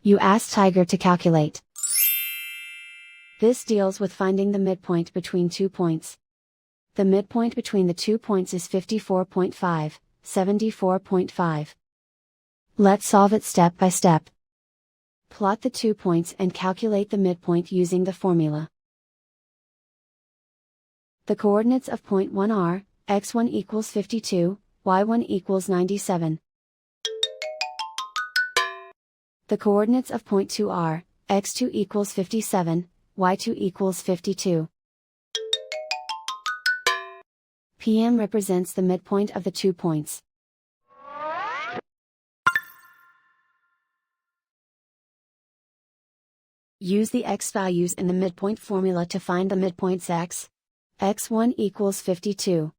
You ask Tiger to calculate. This deals with finding the midpoint between 2 points. The midpoint between the 2 points is 54.5, 74.5. Let's solve it step by step. Plot the 2 points and calculate the midpoint using the formula. The coordinates of point 1 are, x1 equals 52, y1 equals 97. The coordinates of point 2 are, x2 equals 57, y2 equals 52. PM represents the midpoint of the 2 points. Use the x values in the midpoint formula to find the midpoints x. x1 equals 52.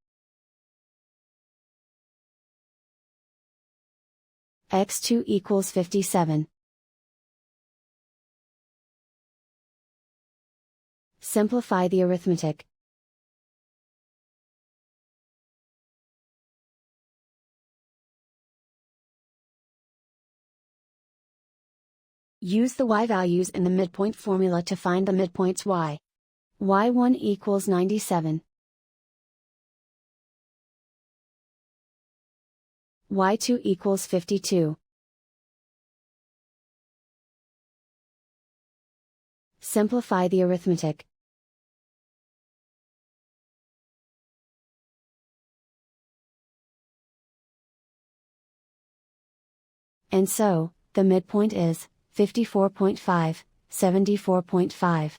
x2 equals 57. Simplify the arithmetic. Use the y values in the midpoint formula to find the midpoints y. y1 equals 97. y2 equals 52. Simplify the arithmetic. And so, the midpoint is 54.5, 74.5.